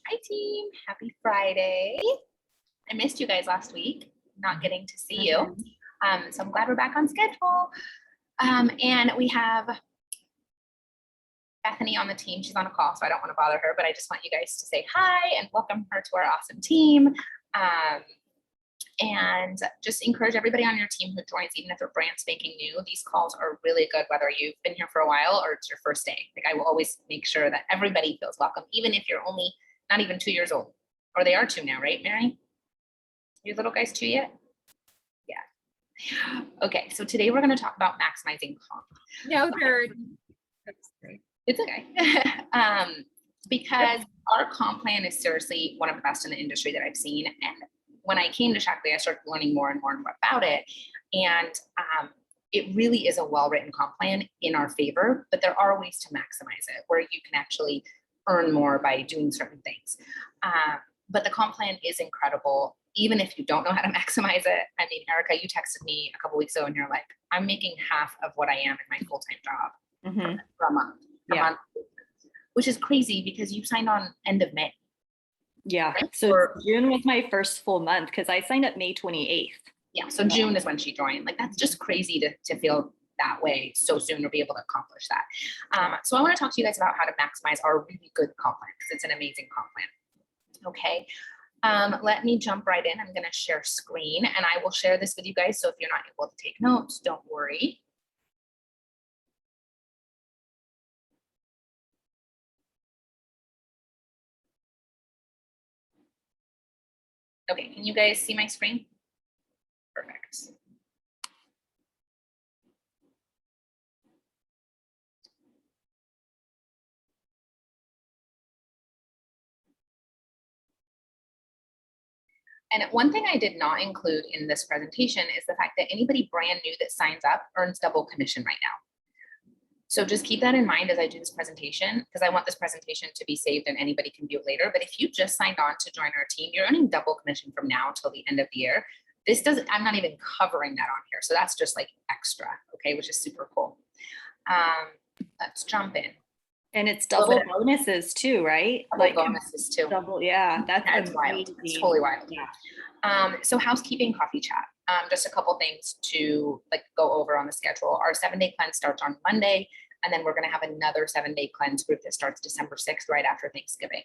Hi team, happy Friday. I missed you guys last week, not getting to see you. So I'm glad we're back on schedule. And we have Bethany on the team. She's on a call, so I don't want to bother her, but I just want you guys to say hi and welcome her to our awesome team. And just encourage everybody on your team who joins, even if they're brand spanking new. These calls are really good, whether you've been here for a while or it's your first day. Like, I will always make sure that everybody feels welcome, even if you're only not even 2 years old, or they are 2 now, right, Mary? Your little guys 2 yet? Yeah. Okay, so today we're going to talk about maximizing comp. No, It's okay. Because our comp plan is seriously one of the best in the industry that I've seen. And when I came to Shackley, I started learning more and more about it. And it really is a well-written comp plan in our favor, but there are ways to maximize it where you can actually earn more by doing certain things. But the comp plan is incredible, even if you don't know how to maximize it. I mean, Erica, you texted me a couple weeks ago and you're like, I'm making half of what I am in my full-time job for a month. Month, which is crazy because you signed on end of May. Yeah, right? So June was my first full month because I signed up May 28th. Yeah, so June is when she joined. Like, that's just crazy to feel that way so soon or be able to accomplish that. So I want to talk to you guys about how to maximize our really good comp plan because it's an amazing comp plan. Okay, let me jump right in. I'm going to share screen and I will share this with you guys. So if you're not able to take notes, don't worry. Okay, can you guys see my screen? Perfect. And one thing I did not include in this presentation is the fact that anybody brand new that signs up earns double commission right now. So just keep that in mind as I do this presentation, because I want this presentation to be saved and anybody can view it later. But if you just signed on to join our team, you're earning double commission from now till the end of the year. This doesn't, I'm not even covering that on here. So that's just like extra, okay, which is super cool. Let's jump in. And it's double bonuses too, right? Double bonuses too. Double, yeah, that's wild. It's totally wild. Yeah. So housekeeping coffee chat. Just a couple things to like go over on the schedule. Our 7-day cleanse starts on Monday, and then we're going to have another 7-day cleanse group that starts December 6th, right after Thanksgiving.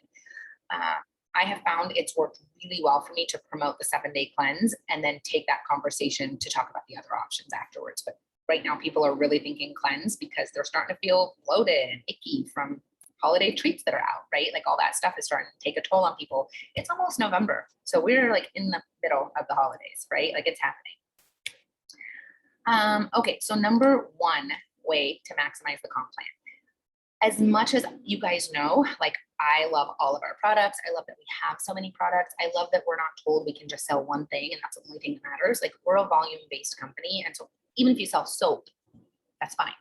I have found it's worked really well for me to promote the 7-day cleanse and then take that conversation to talk about the other options afterwards. But right now, people are really thinking cleanse because they're starting to feel bloated and icky from holiday treats that are out, right? Like all that stuff is starting to take a toll on people. It's almost November. So we're like in the middle of the holidays, right? Like it's happening. Okay, so number one way to maximize the comp plan. As much as you guys know, like I love all of our products. I love that we have so many products. I love that we're not told we can just sell one thing and that's the only thing that matters. Like we're a volume-based company. And so even if you sell soap, that's fine.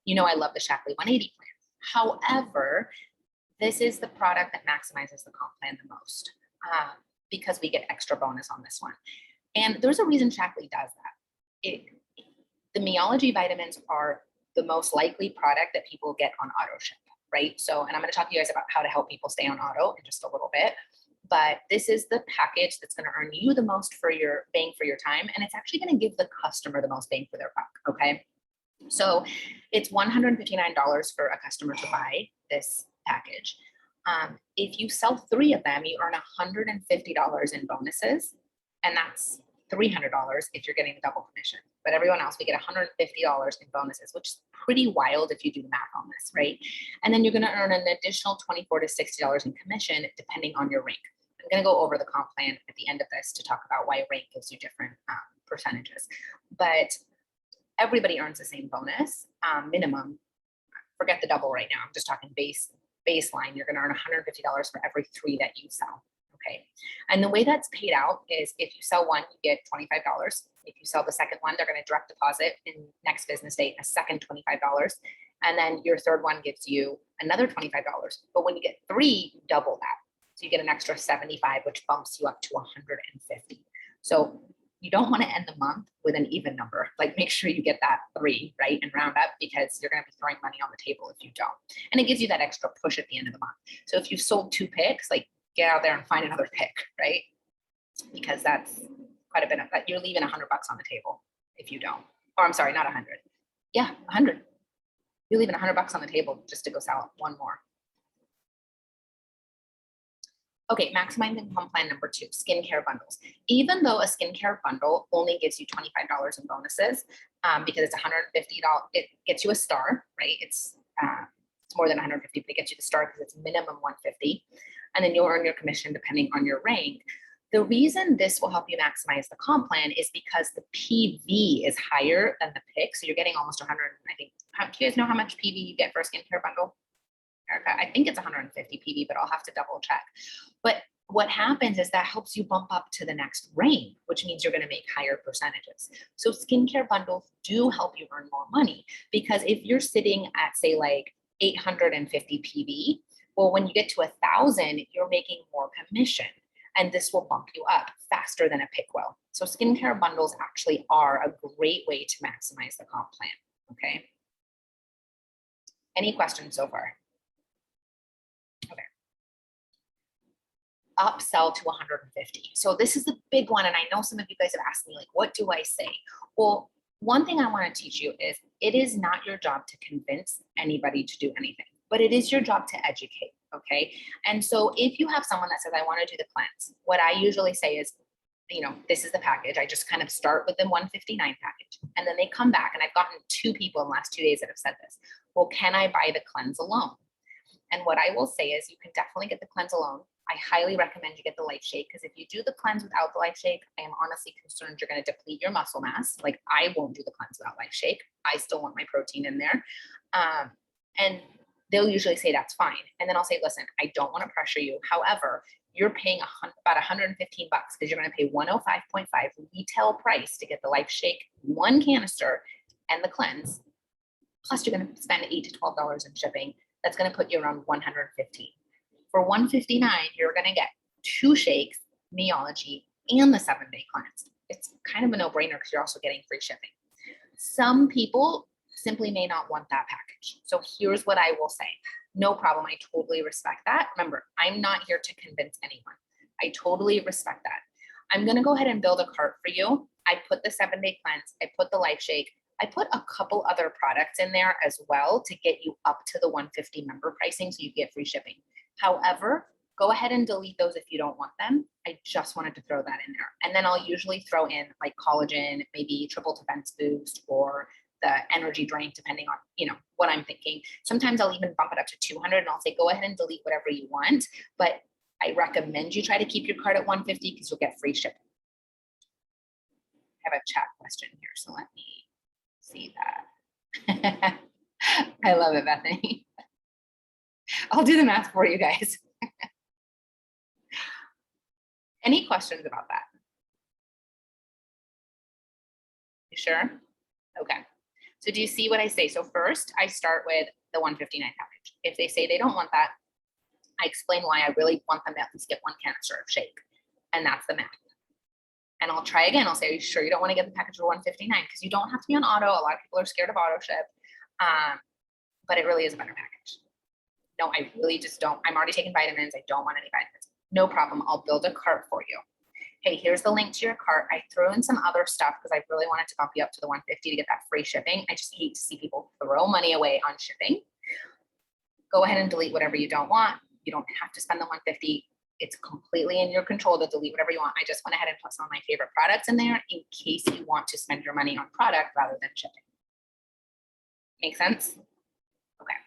You know, I love the Shackley 180 plan. However, this is the product that maximizes the comp plan the most because we get extra bonus on this one. And there's a reason Shackley does that. The Meology vitamins are the most likely product that people get on auto ship, right? So, and I'm going to talk to you guys about how to help people stay on auto in just a little bit. But this is the package that's going to earn you the most for your bang for your time. And it's actually going to give the customer the most bang for their buck, okay? So it's $159 for a customer to buy this package. If you sell 3 of them, you earn $150 in bonuses, and that's $300 if you're getting the double commission. But everyone else, we get $150 in bonuses, which is pretty wild if you do the math on this, right? And then you're going to earn an additional $24 to $60 in commission depending on your rank. I'm going to go over the comp plan at the end of this to talk about why rank gives you different percentages. But everybody earns the same bonus minimum. Forget the double right now. I'm just talking baseline. You're going to earn $150 for every 3 that you sell. Okay. And the way that's paid out is if you sell 1, you get $25. If you sell the second one, they're going to direct deposit in next business day a second $25. And then your third one gives you another $25. But when you get 3, you double that. So you get an extra $75, which bumps you up to $150. So you don't want to end the month with an even number. Like make sure you get that 3, right? And round up, because you're going to be throwing money on the table if you don't. And it gives you that extra push at the end of the month. So if you've sold 2 picks, like get out there and find another pick, right? Because that's quite a bit of that. You're leaving $100 on the table if you don't. Or I'm sorry, not 100. Yeah, 100. You're leaving $100 on the table just to go sell one more. Okay, maximizing comp plan number 2, skincare bundles. Even though a skincare bundle only gives you $25 in bonuses, because it's $150, it gets you a star, right? It's more than 150, but it gets you the star because it's minimum 150. And then you'll earn your commission depending on your rank. The reason this will help you maximize the comp plan is because the PV is higher than the pick. So you're getting almost 100, I think. Do you guys know how much PV you get for a skincare bundle? Erica, I think it's 150 PV, but I'll have to double check. But what happens is that helps you bump up to the next rank, which means you're going to make higher percentages. So skincare bundles do help you earn more money, because if you're sitting at, say, like 850 PV, well, when you get to 1,000, you're making more commission, and this will bump you up faster than a pick will. So skincare bundles actually are a great way to maximize the comp plan. Okay. Any questions so far? Okay. Upsell to 150. So this is the big one. And I know some of you guys have asked me, like, what do I say? Well, one thing I want to teach you is it is not your job to convince anybody to do anything, but it is your job to educate. Okay. And so if you have someone that says, I want to do the cleanse, what I usually say is, this is the package. I just kind of start with the 159 package. And then they come back, and I've gotten 2 people in the last 2 days that have said this. Well, can I buy the cleanse alone? And what I will say is you can definitely get the cleanse alone. I highly recommend you get the life shake, because if you do the cleanse without the life shake, I am honestly concerned you're going to deplete your muscle mass. Like, I won't do the cleanse without life shake. I still want my protein in there. And they'll usually say that's fine. And then I'll say, listen, I don't want to pressure you. However, you're paying about $115 because you're going to pay 105.5 retail price to get the life shake, 1 canister, and the cleanse. Plus you're going to spend $8 to $12 in shipping. That's going to put you around 115. For 159, you're going to get 2 shakes, Meology, and the 7-day cleanse. It's kind of a no-brainer because you're also getting free shipping. Some people simply may not want that package. So here's what I will say. No problem. I totally respect that. Remember, I'm not here to convince anyone. I totally respect that. I'm going to go ahead and build a cart for you. I put the 7-day cleanse. I put the life shake. I put a couple other products in there as well to get you up to the 150 member pricing so you get free shipping. However, go ahead and delete those if you don't want them. I just wanted to throw that in there. And then I'll usually throw in like collagen, maybe triple defense boost, or the energy drink, depending on, what I'm thinking. Sometimes I'll even bump it up to 200 and I'll say, go ahead and delete whatever you want. But I recommend you try to keep your cart at 150 because you'll get free shipping. I have a chat question here, so let me see that. I love it, Bethany. I'll do the math for you guys. Any questions about that? You sure? Okay. So do you see what I say? So first, I start with the 159 package. If they say they don't want that, I explain why I really want them to at least get 1 canister of shake. And that's the math. And I'll try again. I'll say, are you sure you don't want to get the package for 159? Because you don't have to be on auto. A lot of people are scared of auto ship. But it really is a better package. No, I really just don't. I'm already taking vitamins. I don't want any vitamins. No problem. I'll build a cart for you. Hey, here's the link to your cart. I threw in some other stuff because I really wanted to bump you up to the 150 to get that free shipping. I just hate to see people throw money away on shipping. Go ahead and delete whatever you don't want. You don't have to spend the 150. It's completely in your control to delete whatever you want. I just went ahead and put some of my favorite products in there in case you want to spend your money on product rather than shipping. Make sense? Okay.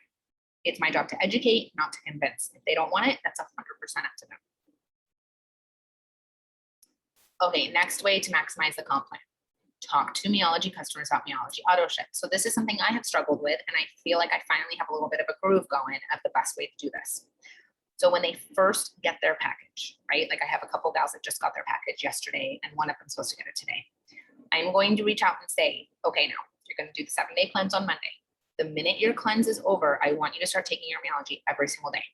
It's my job to educate, not to convince. If they don't want it, that's 100% up to them. Okay, next way to maximize the comp plan. Talk to Meology customers about Meology auto ship. So this is something I have struggled with, and I feel like I finally have a little bit of a groove going of the best way to do this. So when they first get their package, right? Like I have a couple gals that just got their package yesterday, and one of them's supposed to get it today. I'm going to reach out and say, okay, now you're going to do the 7-day cleanse on Monday. The minute your cleanse is over, I want you to start taking your Meology every single day.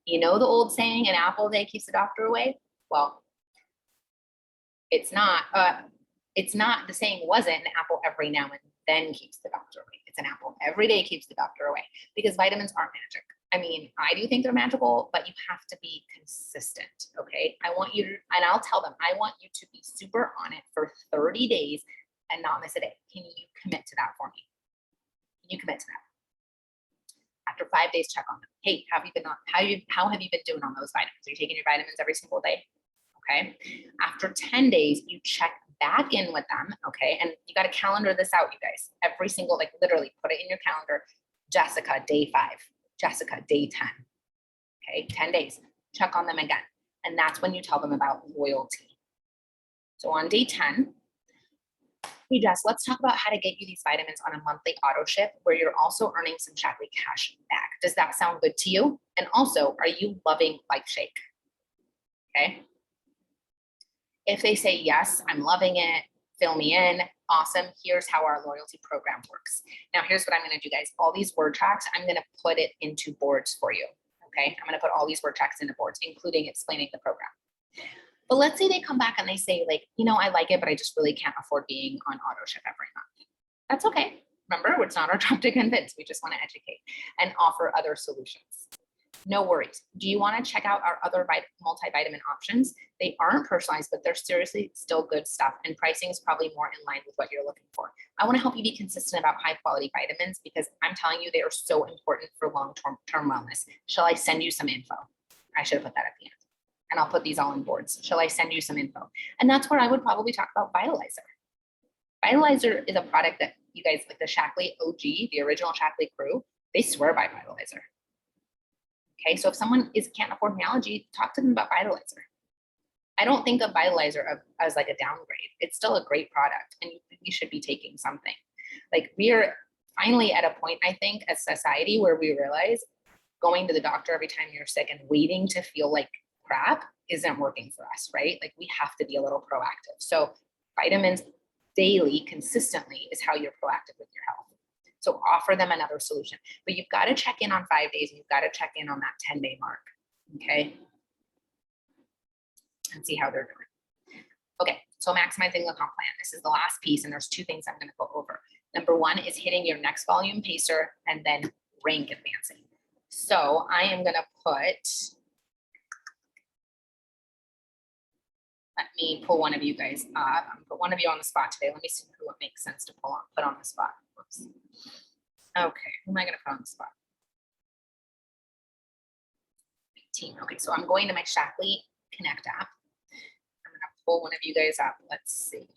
You know the old saying, an apple a day keeps the doctor away? Well, it's not. It's not, the saying wasn't an apple every now and then keeps the doctor away. It's an apple every day keeps the doctor away, because vitamins aren't magic. I mean, I do think they're magical, but you have to be consistent, okay? I want you to, and I'll tell them, I want you to be super on it for 30 days and not miss a day. Can you commit to that for me? Can you commit to that? After 5 days, check on them. Hey, how have you been doing on those vitamins? Are you taking your vitamins every single day? Okay. After 10 days, you check back in with them. Okay. And you got to calendar this out, you guys. Every single, like literally put it in your calendar. Jessica, day 5. Jessica, day 10. Okay. 10 days. Check on them again. And that's when you tell them about loyalty. So on day 10, hey Jess, let's talk about how to get you these vitamins on a monthly auto ship where you're also earning some Shackley cash back. Does that sound good to you? And also, are you loving Life Shake? Okay. If they say, yes, I'm loving it, fill me in, awesome. Here's how our loyalty program works. Now, here's what I'm going to do, guys. All these word tracks, I'm going to put it into boards for you. Okay. I'm going to put all these word tracks into boards, including explaining the program. But let's say they come back and they say, like, you know, I like it, but I just really can't afford being on auto ship every month. That's okay. Remember, it's not our job to convince. We just want to educate and offer other solutions. No worries. Do you want to check out our other multivitamin options? They aren't personalized, but they're seriously still good stuff. And pricing is probably more in line with what you're looking for. I want to help you be consistent about high quality vitamins because I'm telling you, they are so important for long-term wellness. Shall I send you some info? I should have put that at the end. And I'll put these all in boards. Shall I send you some info? And that's where I would probably talk about Vitalizer. Vitalizer is a product that you guys, like the Shackley OG, the original Shackley crew, they swear by Vitalizer. Okay, so if someone can't afford Myology, talk to them about Vitalizer. I don't think of Vitalizer as like a downgrade. It's still a great product and you should be taking something. Like we are finally at a point, I think, as society where we realize going to the doctor every time you're sick and waiting to feel like crap isn't working for us, right? Like we have to be a little proactive. So vitamins daily, consistently is how you're proactive with your health. So offer them another solution, but you've got to check in on 5 days and you've got to check in on that 10-day mark. Okay. And see how they're doing. Okay. So maximizing the comp plan. This is the last piece. And there's 2 things I'm going to go over. Number 1 is hitting your next volume pacer and then rank advancing. So I am going to let me pull one of you guys up. I'm going to put one of you on the spot today. Let me see who it makes sense to put on the spot. Whoops. Okay, who am I going to put on the spot? Team. Okay, so I'm going to my Shackley Connect app. I'm going to pull one of you guys up. Let's see.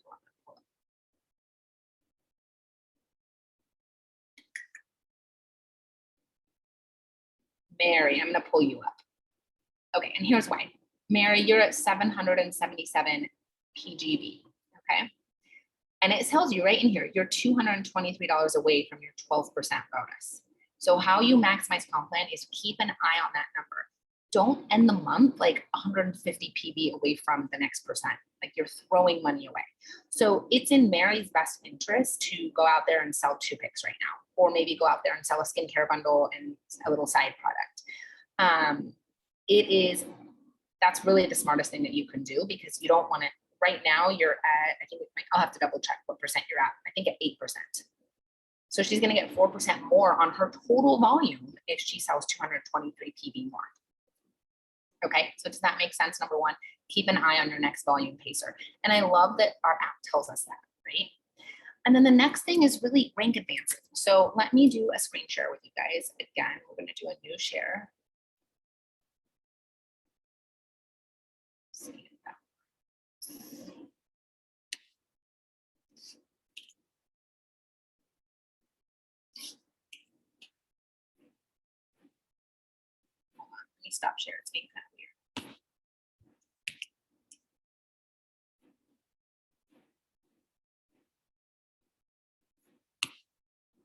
Mary, I'm going to pull you up. Okay, and here's why. Mary, you're at 777 PGV, okay? And it tells you right in here, you're $223 away from your 12% bonus. So how you maximize comp plan is keep an eye on that number. Don't end the month like 150 PV away from the next percent. Like you're throwing money away. So it's in Mary's best interest to go out there and sell 2 picks right now, or maybe go out there and sell a skincare bundle and a little side product. That's really the smartest thing that you can do because you don't want to, right now you're at, I think I'll have to double check what percent you're at. I think at 8%. So she's going to get 4% more on her total volume if she sells 223 PV more. Okay, so does that make sense? Number 1, keep an eye on your next volume pacer. And I love that our app tells us that, right? And then the next thing is really rank advancing. So let me do a screen share with you guys. Again, we're going to do a new share. See if that works. Hold on, let me stop share. It's being kind of weird.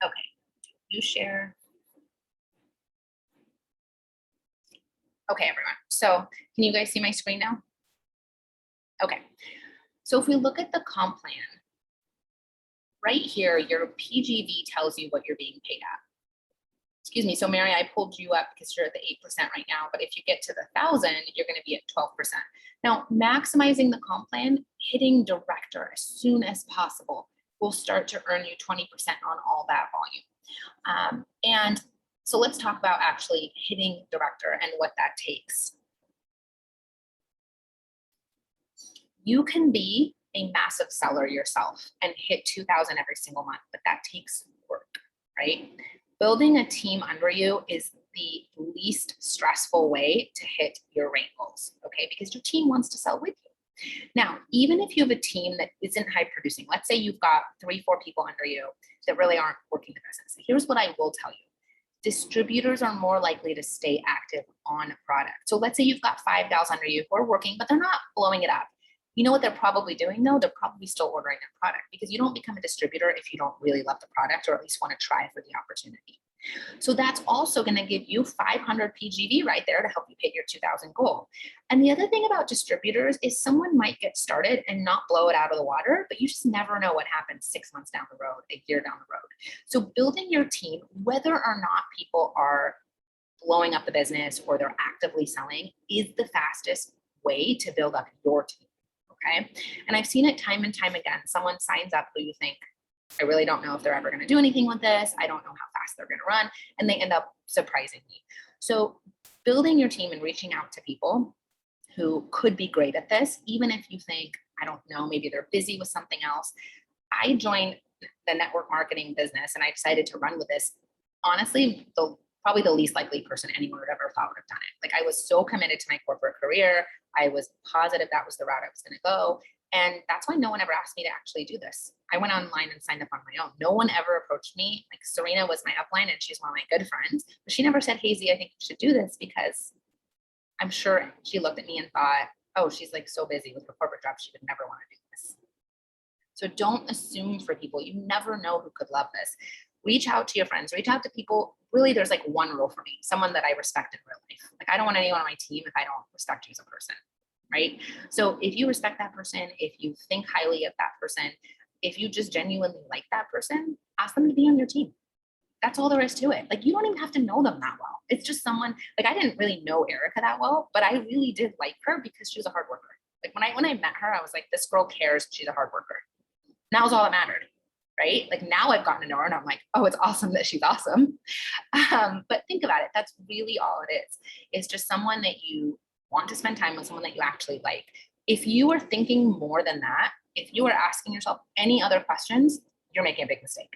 Okay, new share. Okay, everyone. So can you guys see my screen now? Okay. So if we look at the comp plan, right here, your PGV tells you what you're being paid at. excuse me. So Mary, I pulled you up because you're at the 8% right now, but if you get to the 1,000, you're going to be at 12%. Now, maximizing the comp plan, hitting director as soon as possible will start to earn you 20% on all that volume. And so let's talk about actually hitting director and what that takes. You can be a massive seller yourself and hit 2,000 every single month, but that takes work, right? Building a team under you is the least stressful way to hit your rank goals, okay? Because your team wants to sell with you. Now, even if you have a team that isn't high producing, let's say you've got 3-4 people under you that really aren't working the business. Here's what I will tell you. Distributors are more likely to stay active on a product. So let's say you've got 5 gals under you who are working, but they're not blowing it up. You know what they're probably doing though? They're probably still ordering their product, because you don't become a distributor if you don't really love the product, or at least want to try for the opportunity. So that's also going to give you 500 PGV right there to help you hit your 2,000 goal. And the other thing about distributors is someone might get started and not blow it out of the water, but you just never know what happens 6 months down the road, a year down the road. So building your team, whether or not people are blowing up the business or they're actively selling, is the fastest way to build up your team. Okay. And I've seen it time and time again. Someone signs up who you think, I really don't know if they're ever going to do anything with this. I don't know how fast they're going to run. And they end up surprising me. So building your team and reaching out to people who could be great at this, even if you think, I don't know, maybe they're busy with something else. I joined the network marketing business and I decided to run with this. Honestly, probably the least likely person anyone would ever thought would have done it. Like, I was so committed to my corporate career. I was positive that was the route I was going to go. And that's why no one ever asked me to actually do this. I went online and signed up on my own. No one ever approached me. Like, Serena was my upline and she's one of my good friends, but she never said, hey Z, I think you should do this, because I'm sure she looked at me and thought, oh, she's like so busy with her corporate job, she would never want to do this. So don't assume for people. You never know who could love this. Reach out to your friends, reach out to people. Really, there's like one rule for me, someone that I respect in real life. Like, I don't want anyone on my team if I don't respect you as a person, right? So if you respect that person, if you think highly of that person, if you just genuinely like that person, ask them to be on your team. That's all there is to it. Like, you don't even have to know them that well. It's just someone, like, I didn't really know Erica that well, but I really did like her because she was a hard worker. Like, when I met her, I was like, this girl cares. She's a hard worker. And that was all that mattered. Right? Like, now I've gotten to know her and I'm like, oh, it's awesome that she's awesome. But think about it. That's really all it is. It's just someone that you want to spend time with, someone that you actually like. If you are thinking more than that, if you are asking yourself any other questions, you're making a big mistake.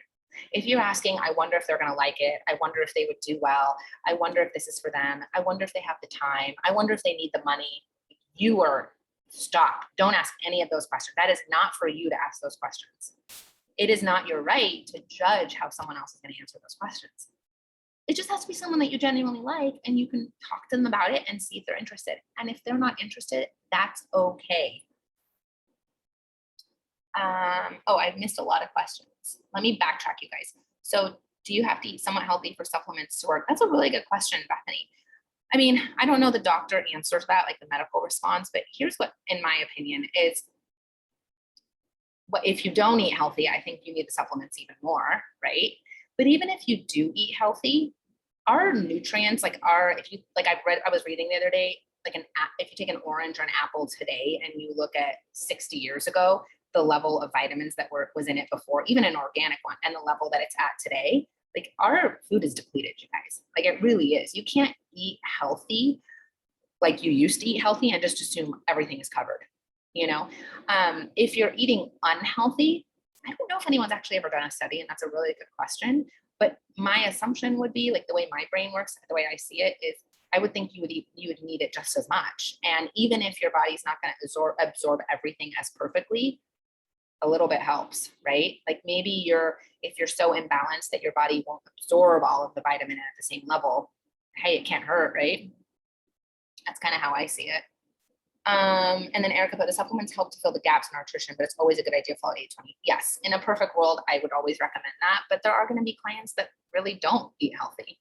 If you're asking, I wonder if they're going to like it. I wonder if they would do well. I wonder if this is for them. I wonder if they have the time. I wonder if they need the money. You are stop. Don't ask any of those questions. That is not for you to ask those questions. It is not your right to judge how someone else is going to answer those questions. It just has to be someone that you genuinely like, and you can talk to them about it and see if they're interested. And if they're not interested, that's okay. Oh, I've missed a lot of questions. Let me backtrack, you guys. So, do you have to eat somewhat healthy for supplements to work? That's a really good question, Bethany. I mean, I don't know the doctor answers that, like the medical response, but here's what, in my opinion, is if you don't eat healthy, I think you need the supplements even more, right? But even if you do eat healthy, our nutrients, I was reading the other day, if you take an orange or an apple today and you look at 60 years ago, the level of vitamins that was in it before, even an organic one, and the level that it's at today, like, our food is depleted, you guys. Like, it really is. You can't eat healthy like you used to eat healthy and just assume everything is covered. You know, if you're eating unhealthy, I don't know if anyone's actually ever done a study, and that's a really good question. But my assumption would be, like, the way my brain works, the way I see it is, I would think you would need it just as much. And even if your body's not going to absorb everything as perfectly, a little bit helps, right? Like, maybe if you're so imbalanced that your body won't absorb all of the vitamin at the same level, hey, it can't hurt, right? That's kind of how I see it. And then Erica put, the supplements help to fill the gaps in nutrition, but it's always a good idea to follow 80/20. Yes, in a perfect world, I would always recommend that, but there are going to be clients that really don't eat healthy,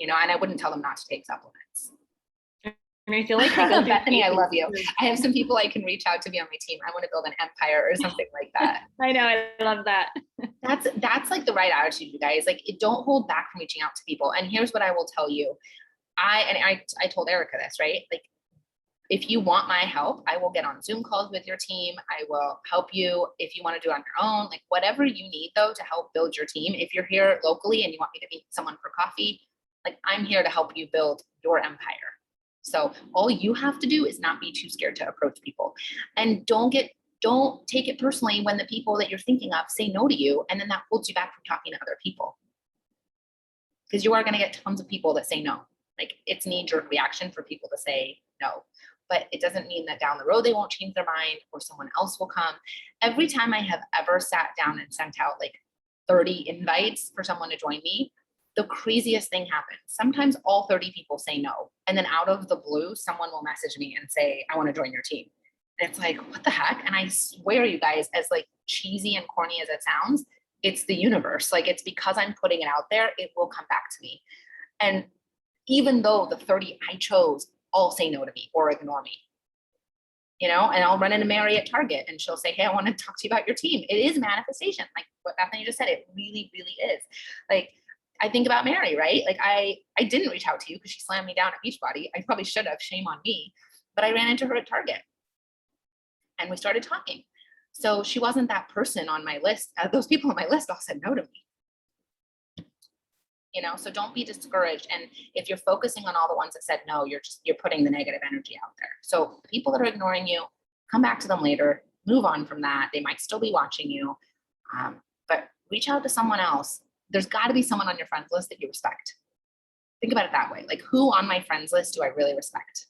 and I wouldn't tell them not to take supplements. I feel like they go through Bethany, I phases love you. too. I have some people I can reach out to be on my team. I want to build an empire or something like that. I know, I love that. That's like the right attitude, you guys. Like, don't hold back from reaching out to people. And here's what I will tell you. I told Erica this, right? Like, if you want my help, I will get on Zoom calls with your team. I will help you if you want to do it on your own, like whatever you need though, to help build your team. If you're here locally and you want me to meet someone for coffee, like I'm here to help you build your empire. So all you have to do is not be too scared to approach people, and don't take it personally when the people that you're thinking of say no to you. And then that holds you back from talking to other people, because you are going to get tons of people that say no. Like, it's knee-jerk reaction for people to say no, but it doesn't mean that down the road they won't change their mind or someone else will come. Every time I have ever sat down and sent out like 30 invites for someone to join me, the craziest thing happens. Sometimes all 30 people say no. And then out of the blue, someone will message me and say, I want to join your team. And it's like, what the heck? And I swear, you guys, as like cheesy and corny as it sounds, it's the universe. Like, it's because I'm putting it out there, it will come back to me. And even though the 30 I chose all say no to me or ignore me, and I'll run into Mary at Target and she'll say, hey, I want to talk to you about your team. It is manifestation. Like what Bethany just said, it really, really is. Like, I think about Mary, right? Like I didn't reach out to you because she slammed me down at Beachbody. I probably should have, shame on me, but I ran into her at Target and we started talking. So she wasn't that person on my list. Those people on my list all said no to me. So don't be discouraged. And if you're focusing on all the ones that said no, you're putting the negative energy out there. So the people that are ignoring you, come back to them later, move on from that. They might still be watching you, but reach out to someone else. There's got to be someone on your friends list that you respect. Think about it that way. Like, who on my friends list do I really respect?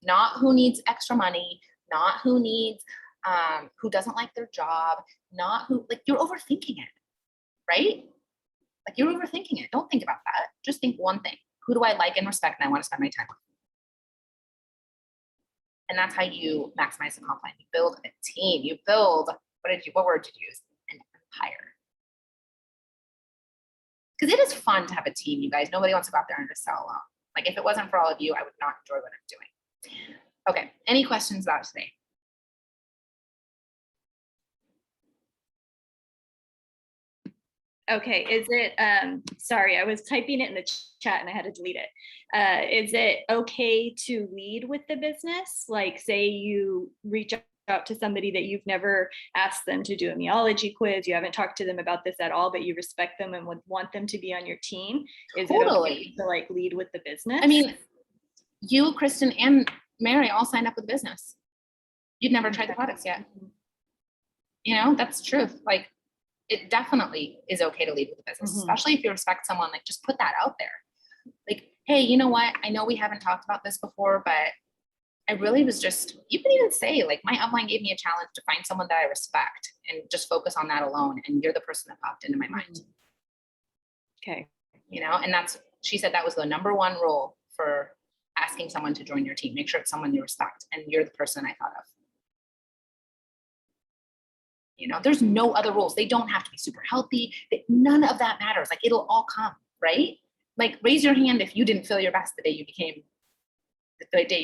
Not who needs extra money, not who needs, who doesn't like their job, not who, like, you're overthinking it, right? Like, you're overthinking it. Don't think about that. Just think one thing. Who do I like and respect and I want to spend my time with? And that's how you maximize the comp plan. You build a team. You build, what word did you use? An empire. Because it is fun to have a team, you guys. Nobody wants to go out there and just sell alone. Like, if it wasn't for all of you, I would not enjoy what I'm doing. Okay, any questions about today? Okay, is it, sorry, I was typing it in the chat and I had to delete it. Is it okay to lead with the business? Like, say you reach out to somebody that you've never asked them to do a meology quiz, you haven't talked to them about this at all, but you respect them and would want them to be on your team. Is it okay to like lead with the business? I mean, you, Kristen, and Mary all signed up with business. You'd never tried the products yet. That's truth. Like, it definitely is okay to lead with the business, especially if you respect someone. Like, just put that out there. Like, hey, you know what? I know we haven't talked about this before, but I really was just, you can even say, like, my upline gave me a challenge to find someone that I respect and just focus on that alone. And you're the person that popped into my mind. Okay. And she said that was the number one rule for asking someone to join your team. Make sure it's someone you respect and you're the person I thought of. There's no other rules. They don't have to be super healthy. None of that matters. Like, it'll all come, right? Like, raise your hand if you didn't feel your best the day you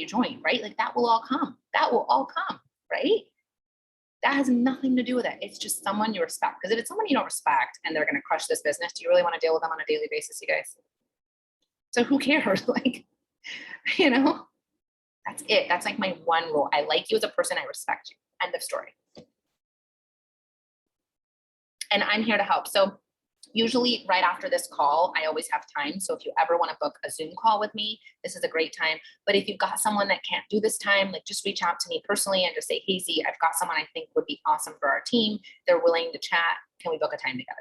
joined, right? Like, that will all come. That will all come, right? That has nothing to do with it. It's just someone you respect. Because if it's someone you don't respect and they're going to crush this business, do you really want to deal with them on a daily basis, you guys? So who cares? Like, that's it. That's like my one rule. I like you as a person. I respect you. End of story. And I'm here to help. So usually right after this call, I always have time. So if you ever want to book a Zoom call with me, this is a great time. But if you've got someone that can't do this time, like, just reach out to me personally and just say, hey, Z, I've got someone I think would be awesome for our team. They're willing to chat. Can we book a time together?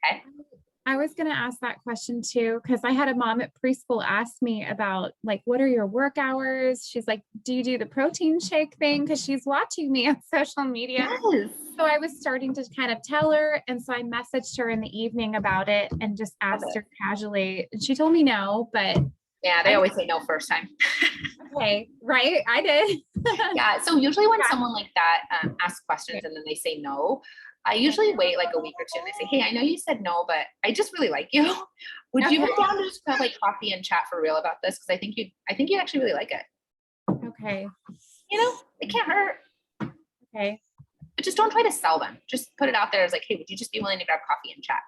Okay. I was going to ask that question too, because I had a mom at preschool ask me about, like, what are your work hours? She's like, do you do the protein shake thing? Because she's watching me on social media. Yes. So I was starting to kind of tell her. And so I messaged her in the evening about it and just asked her casually. And she told me no, but yeah, they always say no first time. Okay, right? I did. Yeah. So usually when someone like that asks questions and then they say no, I usually wait like a week or two and I say, hey, I know you said no, but I just really like you. Would you be Okay. down to just have like coffee and chat for real about this? Because I think you'd actually really like it. Okay. You know, it can't hurt. Okay. But just don't try to sell them. Just put it out there as like, hey, would you just be willing to grab coffee and chat?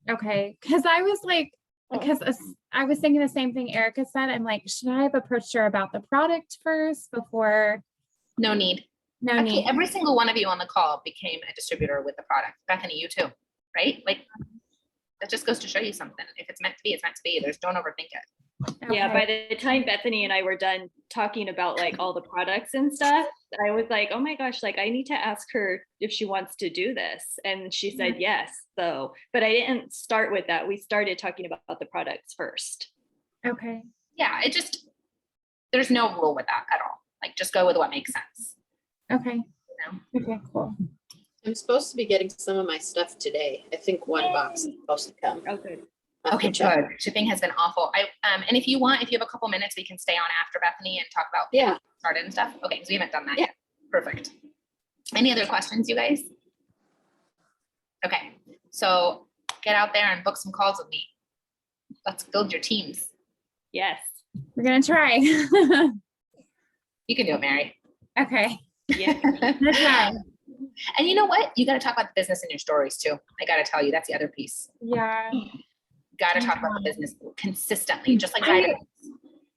Okay. Cause I was like, Oh. because I was thinking the same thing Erica said. I'm like, should I have approached her about the product first before? No need. No Actually, need. every single one of you on the call became a distributor with the product. Bethany, you too, right? Like that just goes to show you something. If it's meant to be, it's meant to be. Don't overthink it. Yeah, Okay. by the time Bethany and I were done talking about like all the products and stuff, I was like, oh my gosh, like I need to ask her if she wants to do this. And she said yes. So, but I didn't start with that. We started talking about the products first. Okay. Yeah, there's no rule with that at all. Like just go with what makes sense. Okay. You know? Okay, cool. I'm supposed to be getting some of my stuff today. I think one box is supposed to come. Oh, good. I'll have to Okay, check. good. Shipping has been awful. And if you have a couple minutes, we can stay on after Bethany and talk about Yeah. started and stuff. Okay, because we haven't done that Yeah. yet. Perfect. Any other questions, you guys? Okay, so get out there and book some calls with me. Let's build your teams. Yes. We're gonna try. You can do it, Mary. Okay. Yeah. Let's try. And you know what? You got to talk about the business in your stories too. I got to tell you, that's the other piece. Yeah. Got to talk about the business consistently, just like I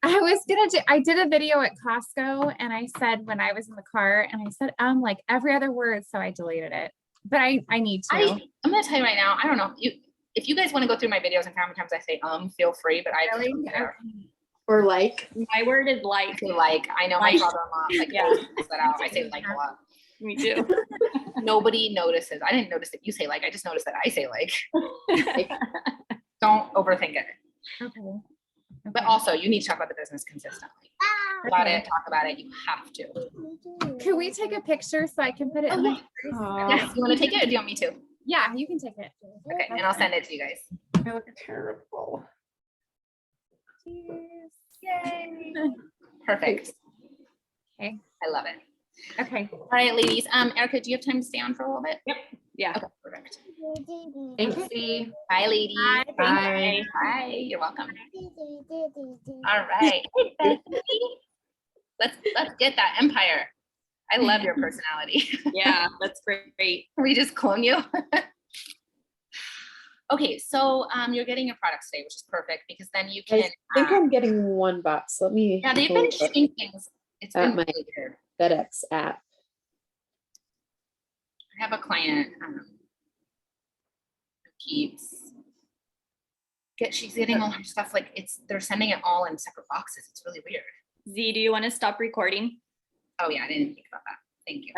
I did a video at Costco and I said when I was in the car and I said like every other word, so I deleted it. But I need to. I'm going to tell you right now, I don't know. If you guys want to go through my videos and how many times I say feel free, but I Really? don't care. Okay. Or like, My word is I like. say like, I know my Like. father-in-law, like, Yeah. always pulls that out. I say like a lot. Me too. Nobody notices. I didn't notice that you say like, I just noticed that I say like. Don't overthink it. Okay. But also, you need to talk about the business consistently. About it, talk about it. You have to. Can we take a picture so I can put it in my Yes, you want to take it or do you want me to? Yeah, you can take it. Okay, and I'll send it to you guys. I look terrible. Cheers. Yay. Perfect. Okay. I love it. Okay. All right, ladies. Erica, do you have time to stay on for a little bit? Yeah. Okay, perfect. Thanks. Okay. Bye, ladies. Bye. Thank Bye. Bye. You're welcome. All right. Hey, Bethany. Let's get that empire. I love your personality. Yeah, that's great. We just clone you. Okay, so you're getting your products today, which is perfect because then you can. I think I'm getting one box. Let me. Yeah, they've pull been it up. shipping things. It's At been my- really weird. FedEx app. I have a client who keeps. She's getting all her stuff like they're sending it all in separate boxes. It's really weird. Z, do you want to stop recording? Oh yeah, I didn't think about that. Thank you.